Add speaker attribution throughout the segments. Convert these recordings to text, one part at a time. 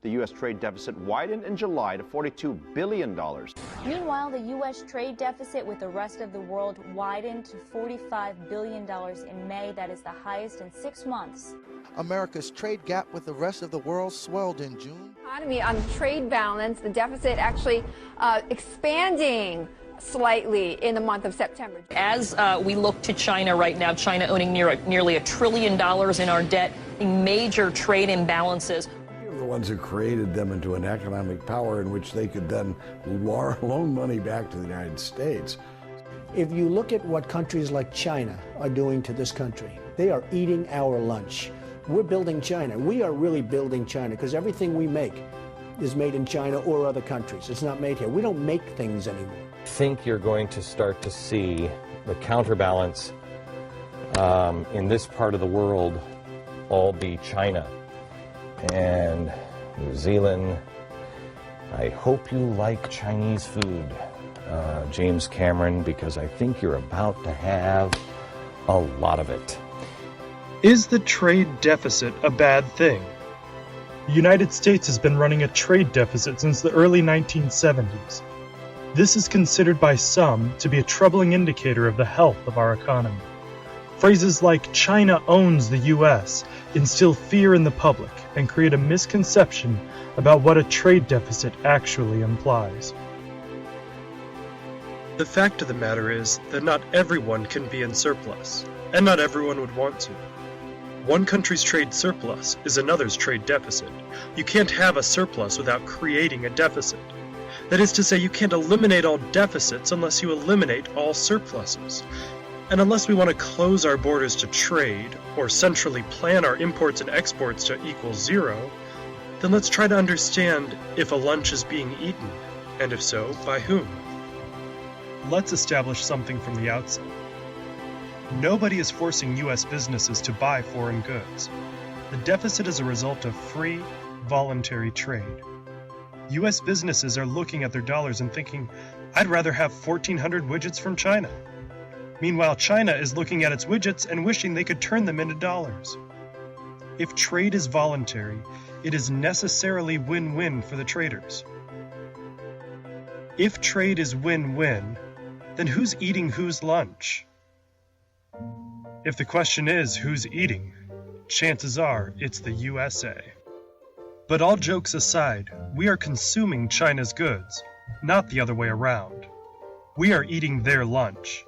Speaker 1: The U.S. trade deficit widened in July to $42 billion.
Speaker 2: Meanwhile, the U.S. trade deficit with the rest of the world widened to $45 billion in May. That is the highest in 6 months.
Speaker 3: America's trade gap with the rest of the world swelled in June.
Speaker 4: Economy on trade balance, the deficit actually expanding slightly in the month of September.
Speaker 5: As we look to China right now, China owning nearly $1 trillion in our debt, major trade imbalances.
Speaker 6: We're the ones who created them into an economic power in which they could then loan money back to the United States.
Speaker 7: If you look at what countries like China are doing to this country, they are eating our lunch. We're building China. We are really building China because everything we make is made in China or other countries. It's not made here. We don't make things anymore.
Speaker 8: I think you're going to start to see the counterbalance in this part of the world all be China and New Zealand. I hope you like Chinese food, James Cameron, because I think you're about to have a lot of it.
Speaker 9: Is the trade deficit a bad thing? The United States has been running a trade deficit since the early 1970s. This is considered by some to be a troubling indicator of the health of our economy. Phrases like China owns the U.S. instill fear in the public and create a misconception about what a trade deficit actually implies. The fact of the matter is that not everyone can be in surplus, and not everyone would want to. One country's trade surplus is another's trade deficit. You can't have a surplus without creating a deficit. That is to say, you can't eliminate all deficits unless you eliminate all surpluses. And unless we want to close our borders to trade, or centrally plan our imports and exports to equal zero, then let's try to understand if a lunch is being eaten, and if so, by whom. Let's establish something from the outset. Nobody is forcing U.S. businesses to buy foreign goods. The deficit is a result of free, voluntary trade. U.S. businesses are looking at their dollars and thinking, I'd rather have 1,400 widgets from China. Meanwhile, China is looking at its widgets and wishing they could turn them into dollars. If trade is voluntary, it is necessarily win-win for the traders. If trade is win-win, then who's eating whose lunch? If the question is who's eating, chances are it's the USA. But all jokes aside, we are consuming China's goods, not the other way around. We are eating their lunch,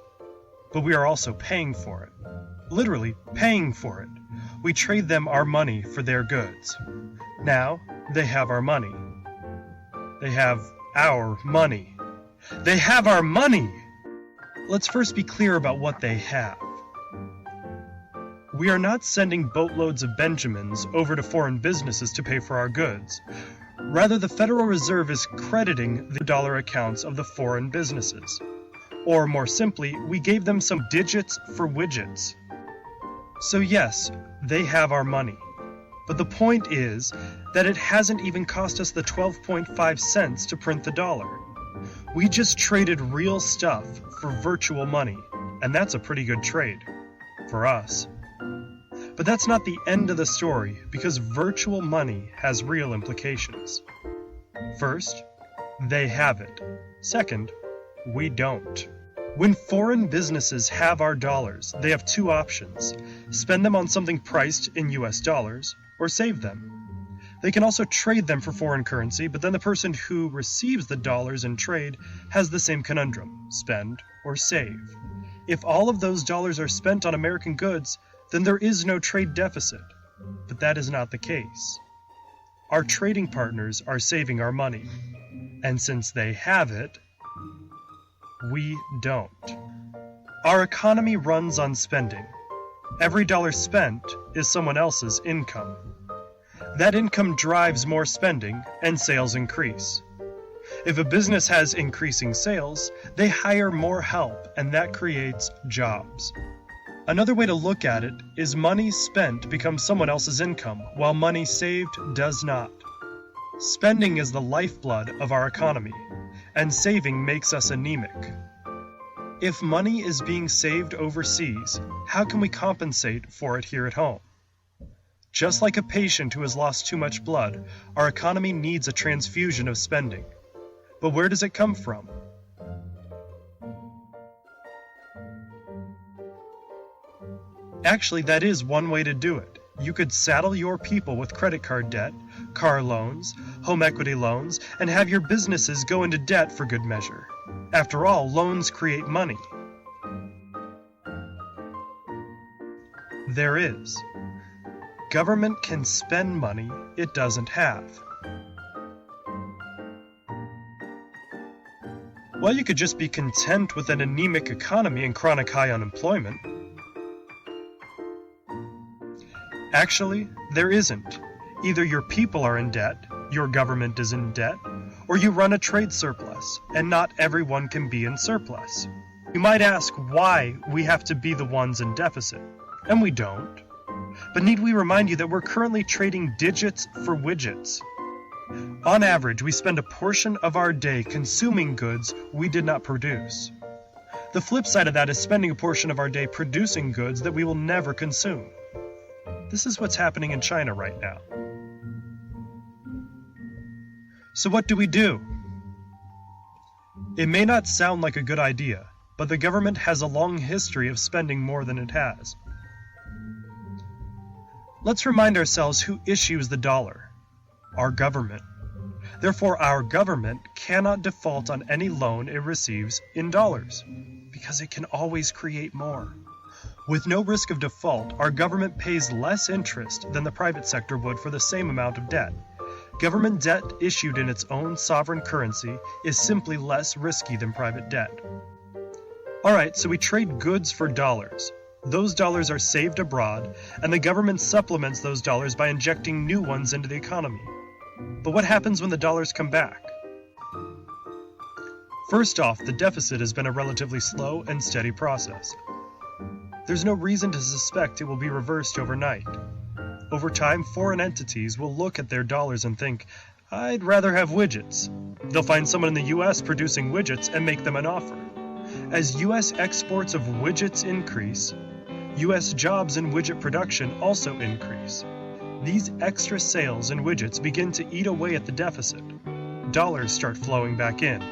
Speaker 9: but we are also paying for it. Literally paying for it. We trade them our money for their goods. Now, they have our money. They have our money. They have our money! Let's first be clear about what they have. We are not sending boatloads of Benjamins over to foreign businesses to pay for our goods. Rather, the Federal Reserve is crediting the dollar accounts of the foreign businesses. Or more simply, we gave them some digits for widgets. So yes, they have our money. But the point is that it hasn't even cost us the 12.5 cents to print the dollar. We just traded real stuff for virtual money, and that's a pretty good trade. For us. But that's not the end of the story, because virtual money has real implications. First, they have it. Second, we don't. When foreign businesses have our dollars, they have two options: spend them on something priced in US dollars, or save them. They can also trade them for foreign currency, but then the person who receives the dollars in trade has the same conundrum: spend or save. If all of those dollars are spent on American goods, then there is no trade deficit. But that is not the case. Our trading partners are saving our money. And since they have it, we don't. Our economy runs on spending. Every dollar spent is someone else's income. That income drives more spending, and sales increase. If a business has increasing sales, they hire more help, and that creates jobs. Another way to look at it is money spent becomes someone else's income, while money saved does not. Spending is the lifeblood of our economy, and saving makes us anemic. If money is being saved overseas, how can we compensate for it here at home? Just like a patient who has lost too much blood, our economy needs a transfusion of spending. But where does it come from? Actually, that is one way to do it. You could saddle your people with credit card debt, car loans, home equity loans, and have your businesses go into debt for good measure. After all, loans create money. There is. Government can spend money it doesn't have. Well, you could just be content with an anemic economy and chronic high unemployment. Actually, there isn't. Either your people are in debt, your government is in debt, or you run a trade surplus, and not everyone can be in surplus. You might ask why we have to be the ones in deficit, and we don't. But need we remind you that we're currently trading digits for widgets? On average, we spend a portion of our day consuming goods we did not produce. The flip side of that is spending a portion of our day producing goods that we will never consume. This is what's happening in China right now. So what do? It may not sound like a good idea, but the government has a long history of spending more than it has. Let's remind ourselves who issues the dollar. Our government. Therefore, our government cannot default on any loan it receives in dollars, because it can always create more. With no risk of default, our government pays less interest than the private sector would for the same amount of debt. Government debt issued in its own sovereign currency is simply less risky than private debt. Alright, so we trade goods for dollars. Those dollars are saved abroad, and the government supplements those dollars by injecting new ones into the economy. But what happens when the dollars come back? First off, the deficit has been a relatively slow and steady process. There's no reason to suspect it will be reversed overnight. Over time, foreign entities will look at their dollars and think, I'd rather have widgets. They'll find someone in the US producing widgets and make them an offer. As US exports of widgets increase, US jobs in widget production also increase. These extra sales in widgets begin to eat away at the deficit. Dollars start flowing back in.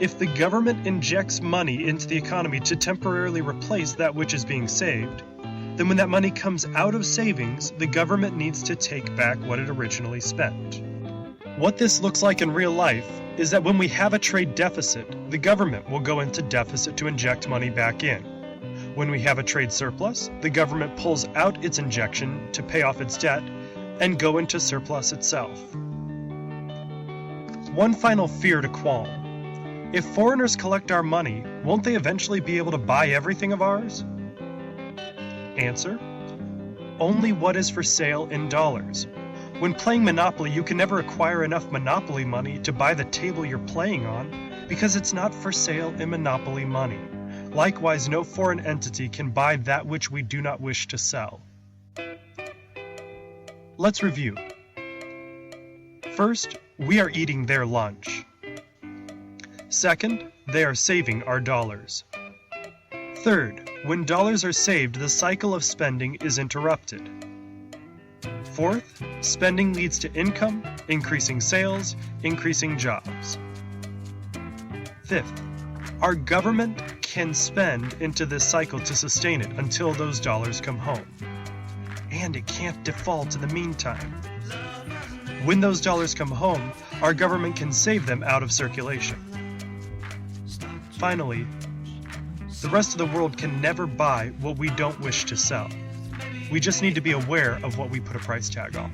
Speaker 9: If the government injects money into the economy to temporarily replace that which is being saved, then when that money comes out of savings, the government needs to take back what it originally spent. What this looks like in real life is that when we have a trade deficit, the government will go into deficit to inject money back in. When we have a trade surplus, the government pulls out its injection to pay off its debt and go into surplus itself. One final fear to qualm. If foreigners collect our money, won't they eventually be able to buy everything of ours? Answer: only what is for sale in dollars. When playing Monopoly, you can never acquire enough Monopoly money to buy the table you're playing on because it's not for sale in Monopoly money. Likewise, no foreign entity can buy that which we do not wish to sell. Let's review. First, we are eating their lunch. Second, they are saving our dollars. Third, when dollars are saved, the cycle of spending is interrupted. Fourth, spending leads to income, increasing sales, increasing jobs. Fifth, our government can spend into this cycle to sustain it until those dollars come home. And it can't default in the meantime. When those dollars come home, our government can save them out of circulation. Finally, the rest of the world can never buy what we don't wish to sell. We just need to be aware of what we put a price tag on.